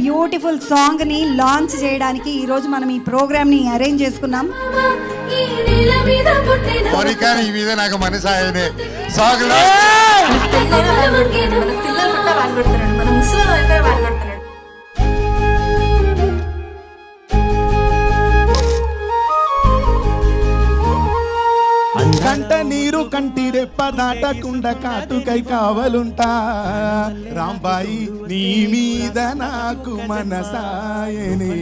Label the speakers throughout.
Speaker 1: Beautiful song ని launch చేయడానికి ఈ రోజు మనం ఈ ప్రోగ్రామ్ ని అరేంజ్ చేసుకున్నాం.
Speaker 2: నాకు మనసు ఆయనే సాంగ్
Speaker 3: కంట నీరు కంటి రెప్ప దాటకుండా కాటుకై కావలుంటా రాంబాయి నీ మీద నాకు మనసాయనే.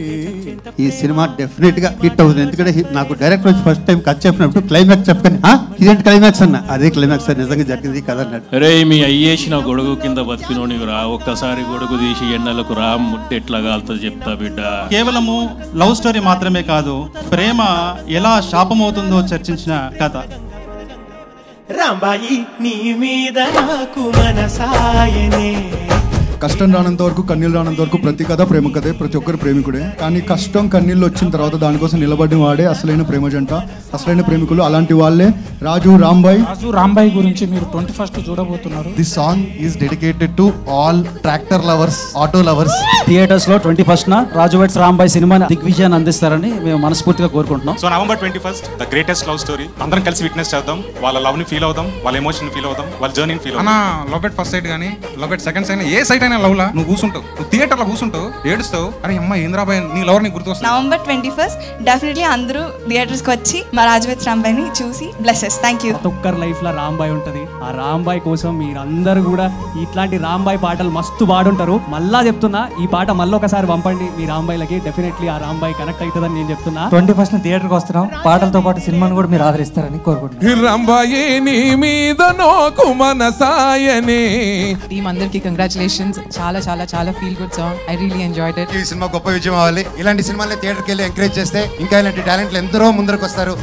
Speaker 4: ఈ సినిమా డెఫినెట్ గా హిట్ అవుతుంది. ఎందుకంటే నాకు డైరెక్టర్ వచ్చి ఫస్ట్ టైం కట్ చెప్పినప్పుడు క్లైమాక్స్ చెప్పాను. ఇదేంటి క్లైమాక్స్ అన్న? అదే క్లైమాక్స్ నిజంగా జరిగింది కదా అన్నాడు.
Speaker 5: అరే మీ అయ్యేసిన గొడుగు కింద బతికినోనివి రా, ఒక్కసారి గొడుగు తీసి ఎండలకు రా ముట్టి ఎట్లా కాలుతో చెప్తా బిడ్డ.
Speaker 6: కేవలము లవ్ స్టోరీ మాత్రమే కాదు, ప్రేమ ఎలా శాపమవుతుందో చర్చించిన కథ.
Speaker 7: రాంబాయి నీ మీద నాకు మనసాయనే.
Speaker 3: కష్టం రానంత వరకు కన్నీళ్ళు రానంత వరకు ప్రతి కథ ప్రేమ కథే, ప్రతి ఒక్కరు ప్రేమికుడే. కానీ కష్టం కన్నీళ్ళు వచ్చిన తర్వాత దానికోసం నిలబడిన వాడే అసలైన ప్రేమ జంట, అసలైన ప్రేమికులు. అలాంటి వాళ్ళే రాజు రాంబాయ్
Speaker 8: గురించి మీరు 21st చూడబోతున్నారు.
Speaker 3: This song is dedicated to all tractor lovers, auto lovers.
Speaker 8: Theatres లో 21st రాజు వెడ్స్ రాంబాయ్ సినిమాని దిగ్విజయాన్ని అందిస్తారని మేము మనస్ఫూర్తిగా కోరుకుంటున్నాం.
Speaker 9: So November 21st the greatest love story. అందరం కలిసి విట్నెస్ చేద్దాం, వాళ్ళ లవ్ ని ఫీల్ అవుదాం, వాళ్ళ ఎమోషన్ ఫీల్ అవుదాం, వాళ్ళ జర్నీ ఫీల్ అవుదాం.
Speaker 10: లవ్ ఎట్ ఫస్ట్ సైట్ గానీ లవ్ ఎట్ సెకండ్ సైట్ ఏ సైట్ అయినా లవ్ లా నువ్వు కూర్చుంటావు, నువ్వు థియేటర్ లో కూర్చుంటావు, ఏడుస్తావు. అరే అమ్మ ఏంద్రాబాయ్ నీ లవర్ ని గుర్తొస్తుంది.
Speaker 11: November 21st డెఫినెట్లీ అందరూ థియేటర్స్ కి వచ్చి మా రాజు వెడ్స్ రాంబాయ్ ని చూసి బ్లెస్సెస్. Thank you.
Speaker 8: ఒక్కరి లైఫ్ లో రాంబాయ్ ఉంటది. ఆ రాంబాయ్ కోసం మీరందరూ కూడా ఇట్లాంటి రాంబాయ్ పాటలు మస్తు పాడుంటారు. మళ్ళా చెప్తున్నా, ఈ పాట మళ్ళీ ఒకసారి పంపండి మీ రాంబాయ్లకి. డెఫినెట్లీ ఆ రాంబాయ్ కనెక్ట్ అవుతుందని నేను చెప్తున్నా.
Speaker 12: 21st థియేటర్ కి వస్తున్నాం. పాటలతో పాటు సినిమాను కూడా మీరు ఆదరిస్తారని కోరుకుంటున్నాను.
Speaker 3: రాంబాయ్ నీ మీద నాకు మనసాయనే.
Speaker 11: టీమ్ అందరికి కంగ్రాచులేషన్స్. చాలా చాలా చాలా feel good song. I really enjoyed it.
Speaker 2: ఈ సినిమా గొప్ప విజయం అవ్వాలి. ఇలాంటి సినిమాల్ని థియేటర్కి వెళ్ళి ఎంకరేజ్ చేస్తే ఇంకా ఇలాంటి టాలెంట్లు ఎందరో ముందరకు వస్తారు.